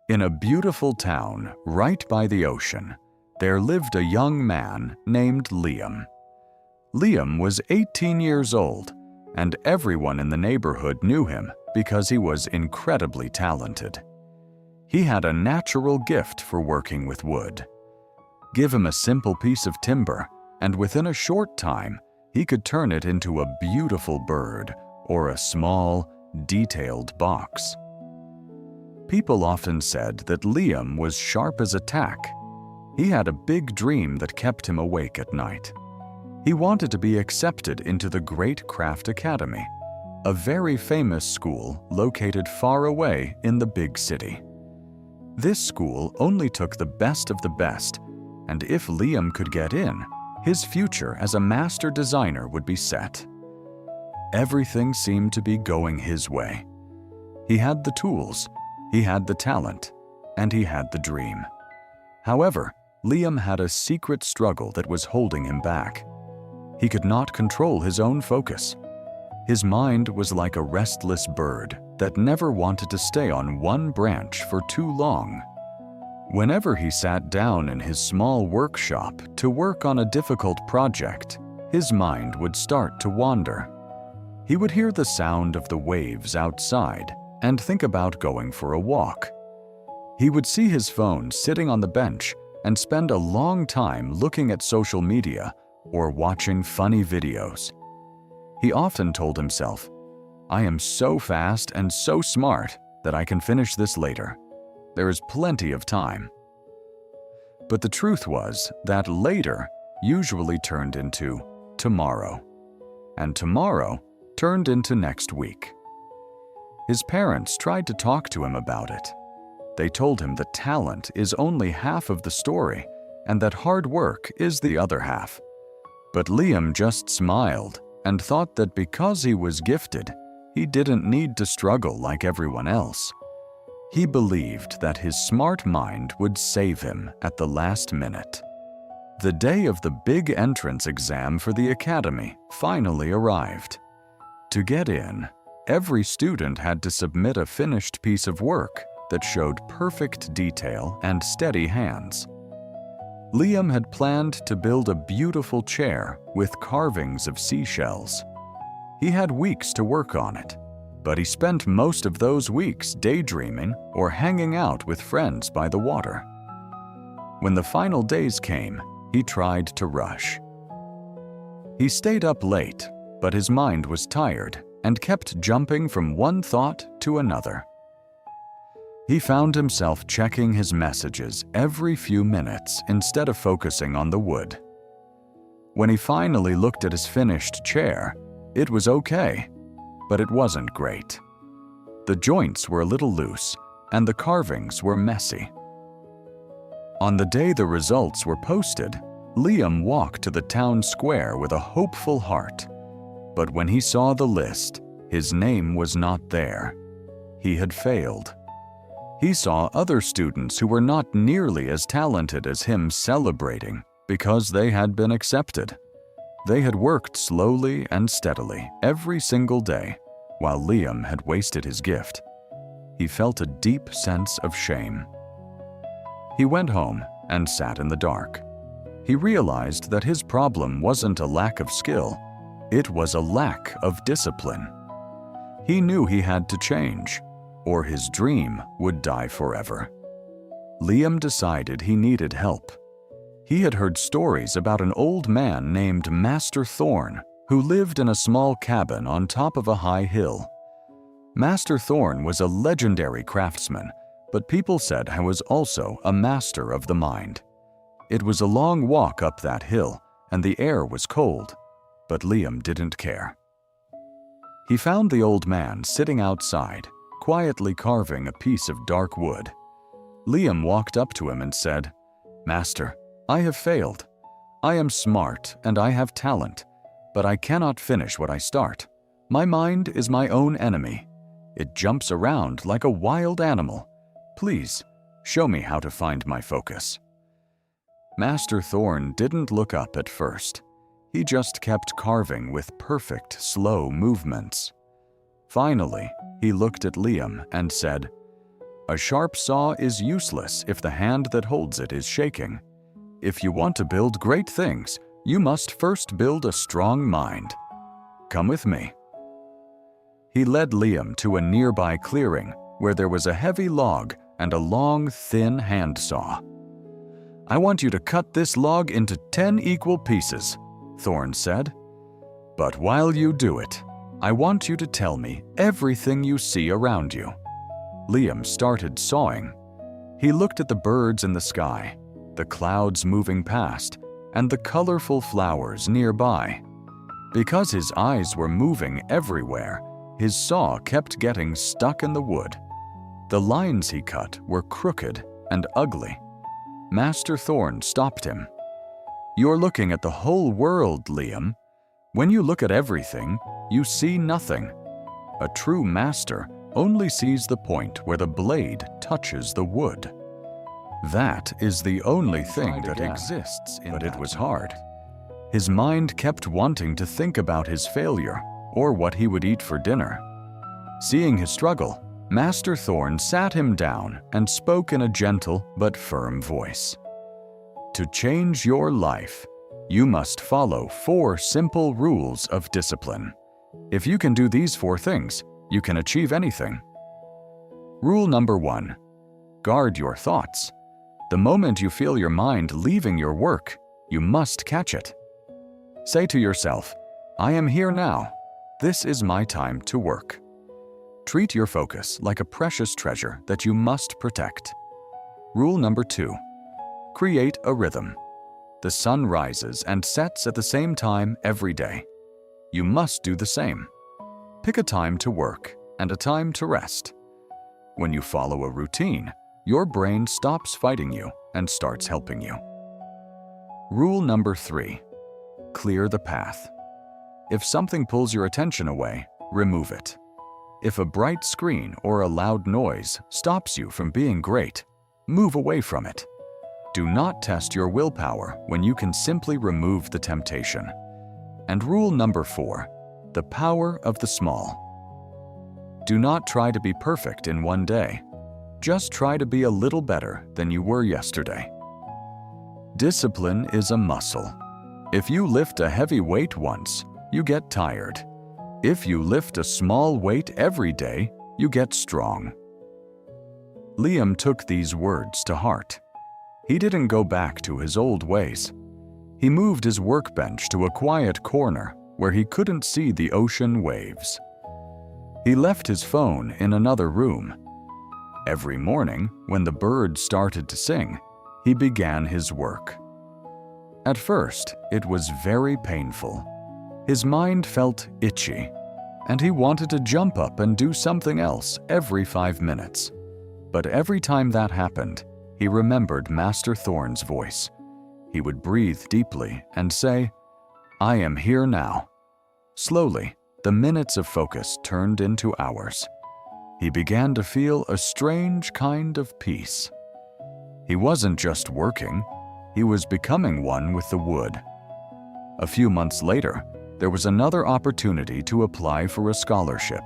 In a beautiful town right by the ocean, there lived a young man named Liam. Liam was 18 years old, and everyone in the neighborhood knew him because he was incredibly talented. He had a natural gift for working with wood. Give him a simple piece of timber, and within a short time, he could turn it into a beautiful bird or a small, detailed box. People often said that Liam was sharp as a tack. He had a big dream that kept him awake at night. He wanted to be accepted into the Great Craft Academy, a very famous school located far away in the big city. This school only took the best of the best, and if Liam could get in, his future as a master designer would be set. Everything seemed to be going his way. He had the tools, he had the talent, and he had the dream. However, Liam had a secret struggle that was holding him back. He could not control his own focus. His mind was like a restless bird that never wanted to stay on one branch for too long. Whenever he sat down in his small workshop to work on a difficult project, his mind would start to wander. He would hear the sound of the waves outside and think about going for a walk. He would see his phone sitting on the bench and spend a long time looking at social media or watching funny videos. He often told himself, "I am so fast and so smart that I can finish this later. There is plenty of time." But the truth was that later usually turned into tomorrow, and tomorrow turned into next week. His parents tried to talk to him about it. They told him that talent is only half of the story and that hard work is the other half. But Liam just smiled and thought that because he was gifted, he didn't need to struggle like everyone else. He believed that his smart mind would save him at the last minute. The day of the big entrance exam for the academy finally arrived. To get in, every student had to submit a finished piece of work that showed perfect detail and steady hands. Liam had planned to build a beautiful chair with carvings of seashells. He had weeks to work on it, but he spent most of those weeks daydreaming or hanging out with friends by the water. When the final days came, he tried to rush. He stayed up late, but his mind was tired and kept jumping from one thought to another. He found himself checking his messages every few minutes instead of focusing on the wood. When he finally looked at his finished chair, it was okay, but it wasn't great. The joints were a little loose, and the carvings were messy. On the day the results were posted, Liam walked to the town square with a hopeful heart. But when he saw the list, his name was not there. He had failed. He saw other students who were not nearly as talented as him celebrating because they had been accepted. They had worked slowly and steadily every single day, while Liam had wasted his gift. He felt a deep sense of shame. He went home and sat in the dark. He realized that his problem wasn't a lack of skill, it was a lack of discipline. He knew he had to change, or his dream would die forever. Liam decided he needed help. He had heard stories about an old man named Master Thorn who lived in a small cabin on top of a high hill. Master Thorn was a legendary craftsman, but people said he was also a master of the mind. It was a long walk up that hill, and the air was cold, but Liam didn't care. He found the old man sitting outside, quietly carving a piece of dark wood. Liam walked up to him and said, "Master, I have failed. I am smart and I have talent, but I cannot finish what I start. My mind is my own enemy. It jumps around like a wild animal. Please, show me how to find my focus." Master Thorn didn't look up at first. He just kept carving with perfect, slow movements. Finally, he looked at Liam and said, A sharp saw is useless if the hand that holds it is shaking. If you want to build great things, you must first build a strong mind. Come with me." He led Liam to a nearby clearing where there was a heavy log and a long, thin hand saw. "I want you to cut this log into 10 equal pieces," Thorn said. "But while you do it, I want you to tell me everything you see around you." Liam started sawing. He looked at the birds in the sky, the clouds moving past, and the colorful flowers nearby. Because his eyes were moving everywhere, his saw kept getting stuck in the wood. The lines he cut were crooked and ugly. Master Thorn stopped him. "You're looking at the whole world, Liam. When you look at everything, you see nothing. A true master only sees the point where the blade touches the wood. That is the only thing that exists in that." But it was hard. His mind kept wanting to think about his failure or what he would eat for dinner. Seeing his struggle, Master Thorn sat him down and spoke in a gentle but firm voice. "To change your life, you must follow 4 simple rules of discipline. If you can do these 4 things, you can achieve anything. Rule number 1. Guard your thoughts. The moment you feel your mind leaving your work, you must catch it. Say to yourself, 'I am here now. This is my time to work.' Treat your focus like a precious treasure that you must protect. Rule number 2. Create a rhythm. The sun rises and sets at the same time every day. You must do the same. Pick a time to work and a time to rest. When you follow a routine, your brain stops fighting you and starts helping you. Rule number 3. Clear the path. If something pulls your attention away, remove it. If a bright screen or a loud noise stops you from being great, move away from it. Do not test your willpower when you can simply remove the temptation. And rule number 4, the power of the small. Do not try to be perfect in one day. Just try to be a little better than you were yesterday. Discipline is a muscle. If you lift a heavy weight once, you get tired. If you lift a small weight every day, you get strong. Liam took these words to heart. He didn't go back to his old ways. He moved his workbench to a quiet corner where he couldn't see the ocean waves. He left his phone in another room. Every morning, when the birds started to sing, he began his work. At first, it was very painful. His mind felt itchy, and he wanted to jump up and do something else every 5 minutes. But every time that happened, he remembered Master Thorn's voice. He would breathe deeply and say, "I am here now." Slowly, the minutes of focus turned into hours. He began to feel a strange kind of peace. He wasn't just working, he was becoming one with the wood. A few months later, there was another opportunity to apply for a scholarship.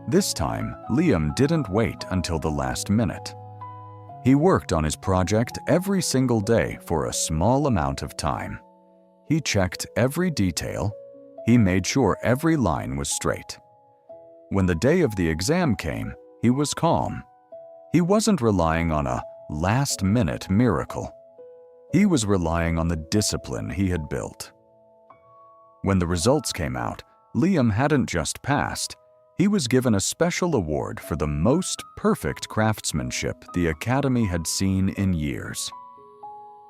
This time, Liam didn't wait until the last minute. He worked on his project every single day for a small amount of time. He checked every detail. He made sure every line was straight. When the day of the exam came, he was calm. He wasn't relying on a last-minute miracle. He was relying on the discipline he had built. When the results came out, Liam hadn't just passed. He was given a special award for the most perfect craftsmanship the Academy had seen in years.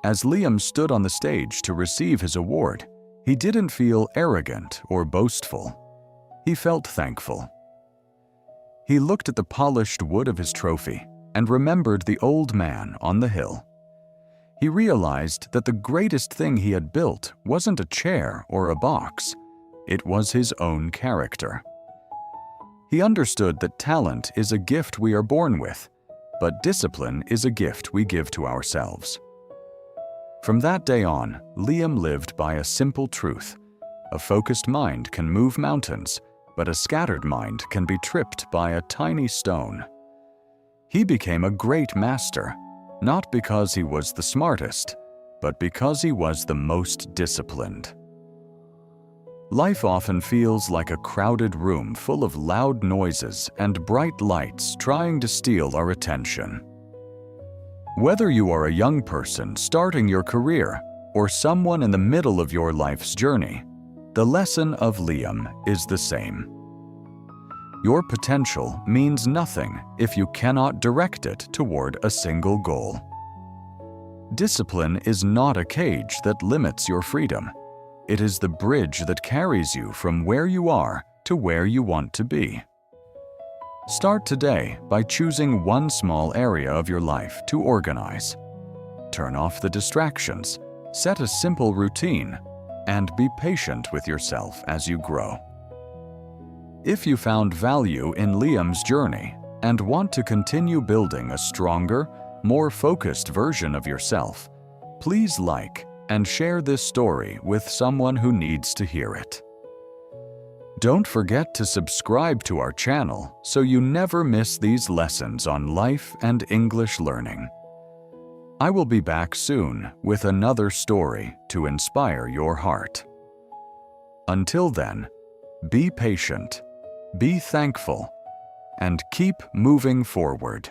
As Liam stood on the stage to receive his award, he didn't feel arrogant or boastful. He felt thankful. He looked at the polished wood of his trophy and remembered the old man on the hill. He realized that the greatest thing he had built wasn't a chair or a box. It was his own character. He understood that talent is a gift we are born with, but discipline is a gift we give to ourselves. From that day on, Liam lived by a simple truth. A focused mind can move mountains, but a scattered mind can be tripped by a tiny stone. He became a great master, not because he was the smartest, but because he was the most disciplined. Life often feels like a crowded room full of loud noises and bright lights trying to steal our attention. Whether you are a young person starting your career or someone in the middle of your life's journey, the lesson of Liam is the same. Your potential means nothing if you cannot direct it toward a single goal. Discipline is not a cage that limits your freedom. It is the bridge that carries you from where you are to where you want to be. Start today by choosing one small area of your life to organize. Turn off the distractions, set a simple routine, and be patient with yourself as you grow. If you found value in Liam's journey and want to continue building a stronger, more focused version of yourself, please like and share this story with someone who needs to hear it. Don't forget to subscribe to our channel so you never miss these lessons on life and English learning. I will be back soon with another story to inspire your heart. Until then, be patient, be thankful, and keep moving forward.